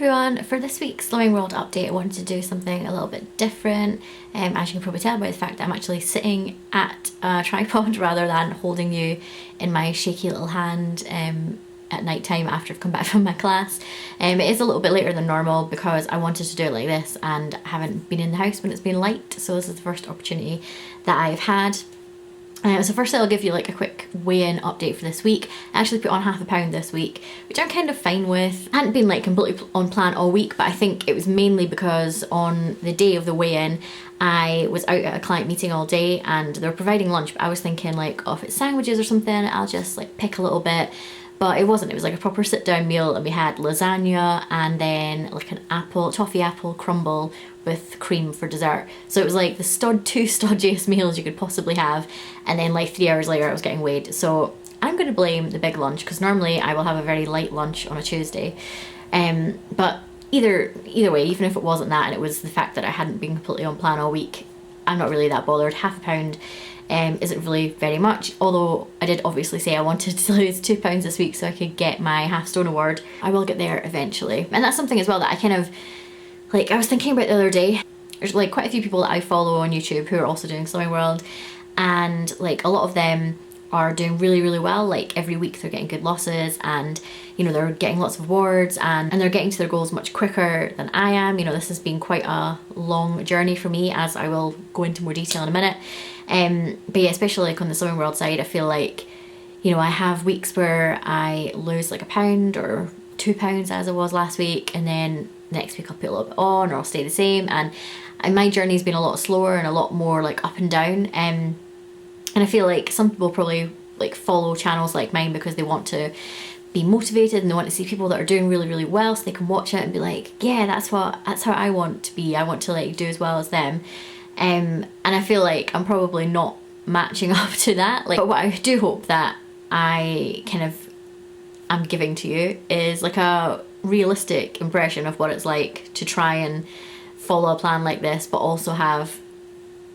everyone, for this week's Slimming World update I wanted to do something a little bit different. As you can probably tell by the fact that I'm actually sitting at a tripod rather than holding you in my shaky little hand at night time after I've come back from my class. It is a little bit later than normal because I wanted to do it like this and I haven't been in the house when it's been light, so this is the first opportunity that I've had. So firstly I'll give you like a quick weigh-in update for this week. I actually put on half a pound this week, which I'm kind of fine with. I hadn't been like completely on plan all week, but I think it was mainly because on the day of the weigh-in I was out at a client meeting all day and they were providing lunch, but I was thinking like, oh, if it's sandwiches or something I'll just like pick a little bit. But it wasn't, it was like a proper sit down meal and we had lasagna and then like an toffee apple crumble with cream for dessert. So it was like the two stodgiest meals you could possibly have, and then like 3 hours later I was getting weighed. So I'm going to blame the big lunch because normally I will have a very light lunch on a Tuesday. But either way, even if it wasn't that and it was the fact that I hadn't been completely on plan all week, I'm not really that bothered. Half a pound isn't really very much, although I did obviously say I wanted to lose £2 this week so I could get my half stone award. I will get there eventually, and that's something as well that I kind of like, I was thinking about the other day. There's like quite a few people that I follow on YouTube who are also doing Slimming World, and like a lot of them are doing really well. Like every week they're getting good losses and you know they're getting lots of awards and they're getting to their goals much quicker than I am. You know, this has been quite a long journey for me, as I will go into more detail in a minute. But yeah, especially like on the Slimming World side, I feel like, you know, I have weeks where I lose like a pound or £2 as it was last week, and then next week I'll put a little bit on or I'll stay the same, and my journey's been a lot slower and a lot more like up and down. And I feel like some people probably like follow channels like mine because they want to be motivated and they want to see people that are doing really well so they can watch it and be like, yeah, that's how I want to be. I want to like do as well as them. And I feel like I'm probably not matching up to that. Like, but what I do hope that I'm giving to you is like a realistic impression of what it's like to try and follow a plan like this, but also have,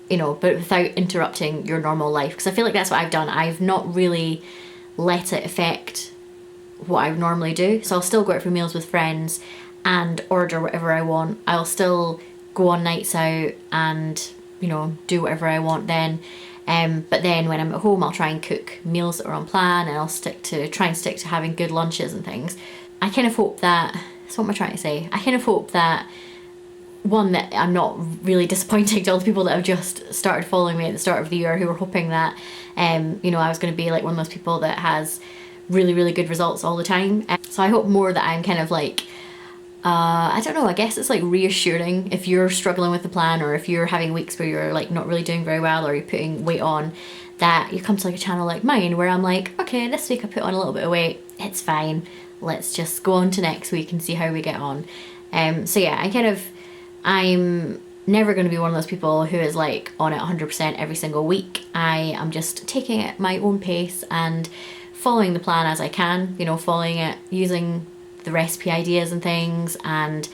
you know, but without interrupting your normal life. Because I feel like that's what I've done. I've not really let it affect what I normally do. So I'll still go out for meals with friends and order whatever I want. I'll still go on nights out and, you know, do whatever I want then. But then when I'm at home I'll try and cook meals that are on plan, and I'll try and stick to having good lunches and things. I kind of hope that, so what am I trying to say? I kind of hope that, one, that I'm not really disappointing to all the people that have just started following me at the start of the year who were hoping that, you know, I was going to be like one of those people that has really good results all the time. So I hope more that I'm kind of like, I don't know, I guess it's like reassuring if you're struggling with the plan, or if you're having weeks where you're like not really doing very well or you're putting weight on, that you come to like a channel like mine where I'm like, okay, this week I put on a little bit of weight, it's fine, let's just go on to next week and see how we get on. So yeah, I'm never going to be one of those people who is like on it 100% every single week. I am just taking it at my own pace and following the plan as I can, you know, following it, using the recipe ideas and things, and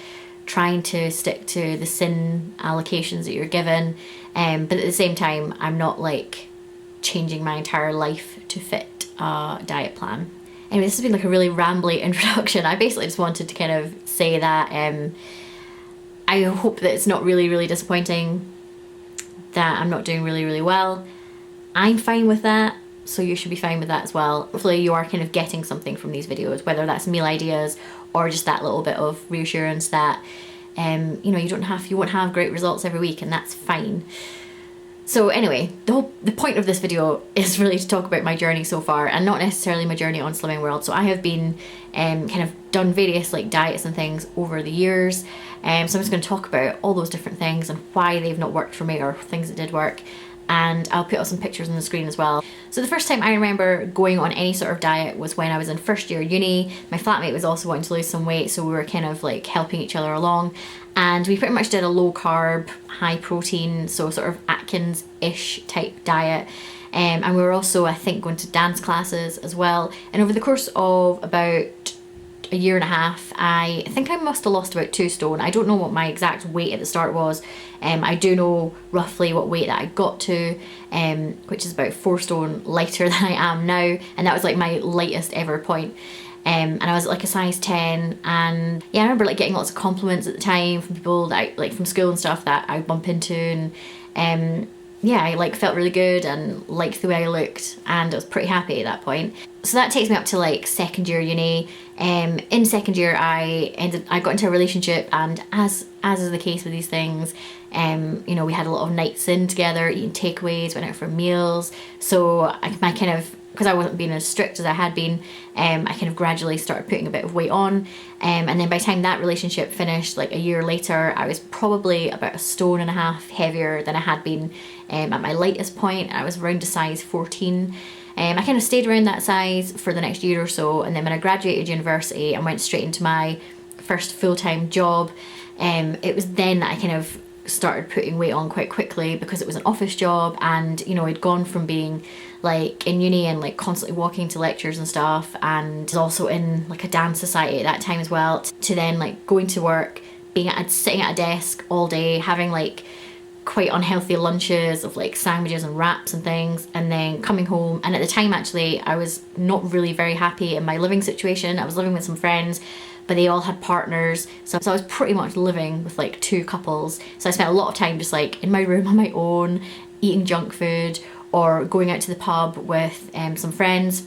trying to stick to the sin allocations that you're given. But at the same time, I'm not like changing my entire life to fit a diet plan. Anyway, this has been like a really rambly introduction. I basically just wanted to kind of say that I hope that it's not really disappointing that I'm not doing really well. I'm fine with that, so you should be fine with that as well. Hopefully you are kind of getting something from these videos, whether that's meal ideas or just that little bit of reassurance that you know, you won't have great results every week, and that's fine. So anyway, the point of this video is really to talk about my journey so far, and not necessarily my journey on Slimming World. So I have been kind of done various like diets and things over the years, so I'm just going to talk about all those different things and why they've not worked for me, or things that did work. And I'll put up some pictures on the screen as well. So the first time I remember going on any sort of diet was when I was in first year uni. My flatmate was also wanting to lose some weight, so we were kind of like helping each other along, and we pretty much did a low carb, high protein, so sort of Atkins-ish type diet. And we were also, I think, going to dance classes as well. And over the course of about a year and a half, I think I must have lost about 2 stone. I don't know what my exact weight at the start was. I do know roughly what weight that I got to, which is about 4 stone lighter than I am now, and that was like my lightest ever point. and I was like a size 10, and yeah, I remember like getting lots of compliments at the time from people that I, like from school and stuff, that I would bump into, and yeah, I like felt really good and liked the way I looked, and I was pretty happy at that point. So that takes me up to like second year uni. In second year I got into a relationship, and as is the case with these things, you know, we had a lot of nights in together, eating takeaways, went out for meals. So my kind of, because I wasn't being as strict as I had been, I kind of gradually started putting a bit of weight on. And then by the time that relationship finished, like a year later, I was probably about 1.5 stone heavier than I had been at my lightest point. I was around a size 14. I kind of stayed around that size for the next year or so, and then when I graduated university and went straight into my first full-time job, it was then that I kind of started putting weight on quite quickly, because it was an office job, and you know, I'd gone from being like in uni and like constantly walking to lectures and stuff, and was also in like a dance society at that time as well, to then like going to work, sitting at a desk all day, having like quite unhealthy lunches of like sandwiches and wraps and things, and then coming home. And at the time, actually, I was not really very happy in my living situation. I was living with some friends, but they all had partners, so I was pretty much living with like 2 couples. So I spent a lot of time just like in my room on my own, eating junk food, or going out to the pub with some friends.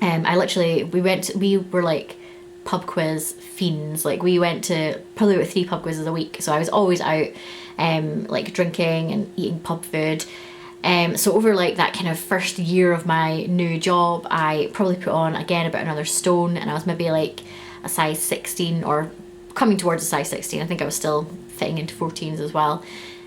We were like pub quiz fiends. Like we went to probably about 3 pub quizzes a week, so I was always out like drinking and eating pub food. So over like that kind of first year of my new job, I probably put on again about another stone, and I was maybe like a size 16, or coming towards a size 16. I think I was still fitting into 14s as well.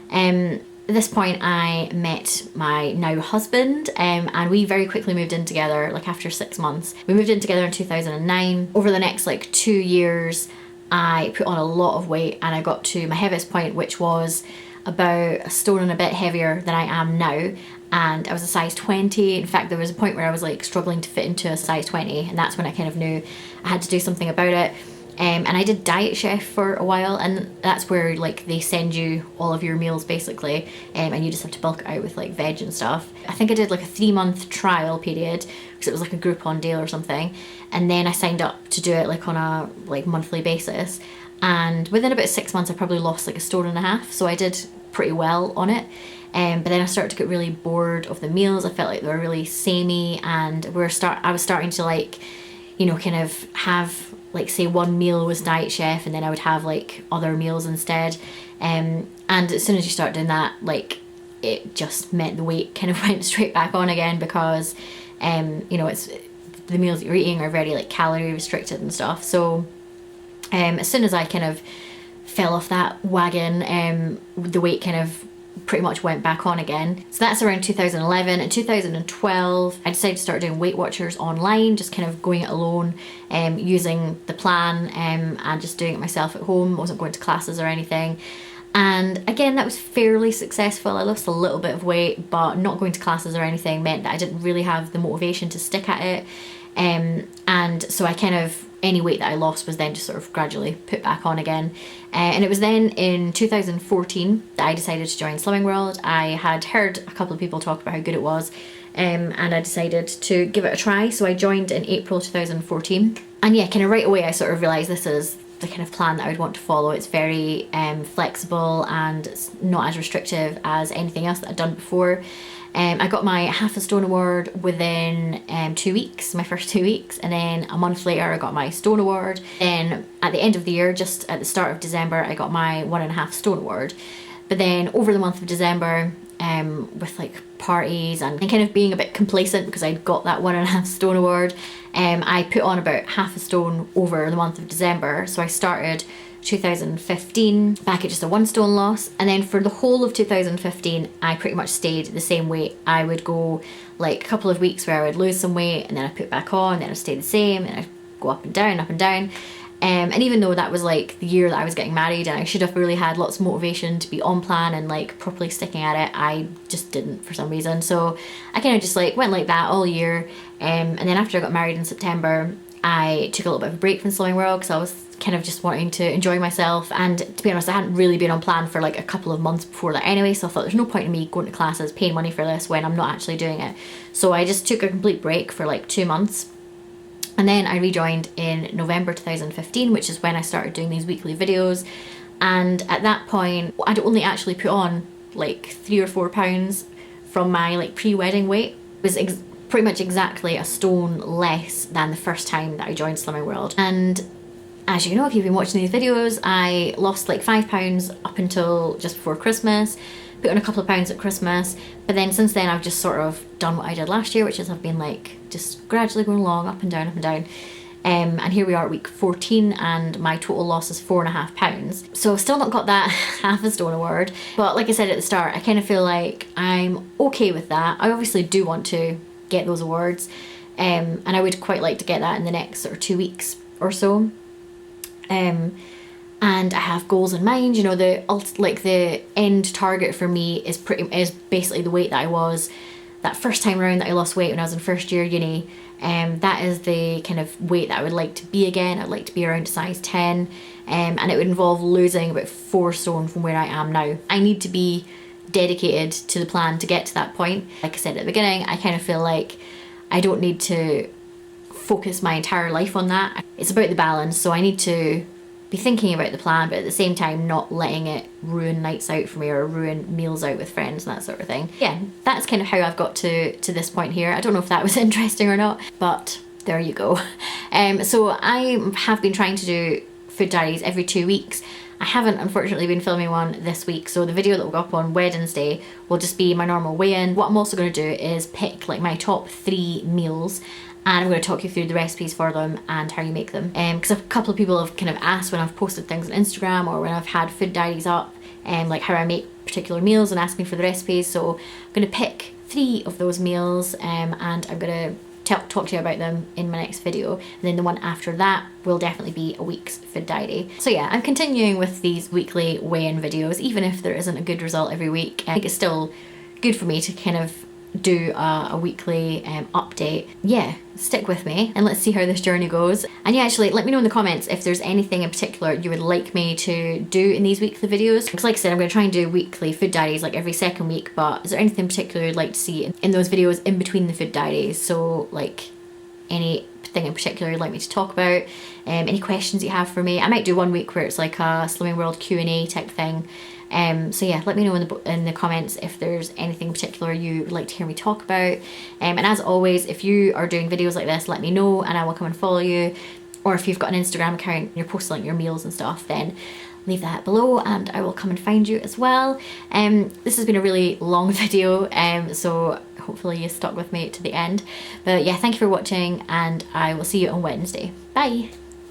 At this point I met my now husband, and we very quickly moved in together, like after 6 months. We moved in together in 2009. Over the next like 2 years I put on a lot of weight, and I got to my heaviest point, which was about 1 stone and a bit heavier than I am now, and I was a size 20. In fact, there was a point where I was like struggling to fit into a size 20, and that's when I kind of knew I had to do something about it. And I did Diet Chef for a while, and that's where like they send you all of your meals basically, and you just have to bulk it out with like veg and stuff. I think I did like a 3-month trial period, because it was like a Groupon deal or something, and then I signed up to do it like on a like monthly basis, and within about 6 months I probably lost like 1.5 stone, so I did pretty well on it. But then I started to get really bored of the meals. I felt like they were really samey, and I was starting to like, you know, kind of have like, say one meal was Diet Chef, and then I would have like other meals instead. And as soon as you start doing that, like it just meant the weight kind of went straight back on again, because you know, it's the meals that you're eating are very like calorie restricted and stuff. So as soon as I kind of fell off that wagon, the weight kind of pretty much went back on again. So that's around 2011. In 2012 I decided to start doing Weight Watchers online, just kind of going it alone, using the plan, and just doing it myself at home. I wasn't going to classes or anything, and again that was fairly successful. I lost a little bit of weight, but not going to classes or anything meant that I didn't really have the motivation to stick at it, and so I kind of, any weight that I lost was then just sort of gradually put back on again. And it was then in 2014 that I decided to join Slimming World. I had heard a couple of people talk about how good it was, and I decided to give it a try. So I joined in April 2014. And yeah, kind of right away I sort of realised this is the kind of plan that I would want to follow. It's very flexible, and it's not as restrictive as anything else that I'd done before. I got my 1/2 stone award within 2 weeks, my first 2 weeks, and then a month later I got my stone award. Then at the end of the year, just at the start of December, I got my 1.5 stone award. But then over the month of December, with like parties and kind of being a bit complacent because I'd got that 1.5 stone award, I put on about 1/2 stone over the month of December. So I started 2015 back at just a 1 stone loss, and then for the whole of 2015 I pretty much stayed the same weight. I would go like a couple of weeks where I would lose some weight, and then I'd put back on, then I'd stay the same, and I'd go up and down, up and down. And even though that was like the year that I was getting married, and I should have really had lots of motivation to be on plan and like properly sticking at it, I just didn't for some reason. So I kind of just like went like that all year, and then after I got married in September I took a little bit of a break from Slimming World, because I was kind of just wanting to enjoy myself, and to be honest I hadn't really been on plan for like a couple of months before that anyway, so I thought there's no point in me going to classes, paying money for this when I'm not actually doing it. So I just took a complete break for like 2 months, And then I rejoined in November 2015, which is when I started doing these weekly videos. And at that point, I'd only actually put on like 3 or 4 pounds from my like pre-wedding weight. It was pretty much exactly a stone less than the first time that I joined Slimming World. And as you know, if you've been watching these videos, I lost like 5 pounds up until just before Christmas, put on a couple of pounds at Christmas, but then since then I've just sort of done what I did last year, which is I've been like just gradually going along, up and down, up and down. And here we are at week 14 and my total loss is 4.5 pounds. So I've still not got that half a stone award, but like I said at the start, I kind of feel like I'm okay with that. I obviously do want to get those awards, and I would quite like to get that in the next sort of 2 weeks or so. And I have goals in mind. You know, the end target for me is basically the weight that I was that first time around that I lost weight when I was in first year uni. That is the kind of weight that I would like to be again. I'd like to be around size 10, and it would involve losing about 4 stone from where I am now. I need to be dedicated to the plan to get to that point. Like I said at the beginning, I kind of feel like I don't need to focus my entire life on that. It's about the balance, so I need to be thinking about the plan, but at the same time not letting it ruin nights out for me or ruin meals out with friends and that sort of thing. Yeah, that's kind of how I've got to this point here. I don't know if that was interesting or not, but there you go. So I have been trying to do food diaries every 2 weeks. I haven't unfortunately been filming one this week, so the video that will go up on Wednesday will just be my normal weigh-in. What I'm also going to do is pick like my top 3 meals, and I'm going to talk you through the recipes for them and how you make them. Because a couple of people have kind of asked when I've posted things on Instagram or when I've had food diaries up, like how I make particular meals and asking for the recipes. So I'm going to pick 3 of those meals, and I'm going to talk to you about them in my next video, and then the one after that will definitely be a week's food diary. So yeah, I'm continuing with these weekly weigh-in videos, even if there isn't a good result every week. I think it's still good for me to kind of do a weekly update. Yeah, stick with me and let's see how this journey goes. And yeah, actually let me know in the comments if there's anything in particular you would like me to do in these weekly videos, because like I said, I'm going to try and do weekly food diaries like every second week, but is there anything in particular you'd like to see in those videos in between the food diaries? So like anything in particular you'd like me to talk about, any questions you have for me. I might do one week where it's like a Slimming World Q&A type thing. So yeah, let me know in the comments if there's anything in particular you would like to hear me talk about. And as always, if you are doing videos like this, let me know and I will come and follow you. Or if you've got an Instagram account and you're posting like your meals and stuff, then leave that below and I will come and find you as well. This has been a really long video, so hopefully you stuck with me to the end. But yeah, thank you for watching and I will see you on Wednesday. Bye!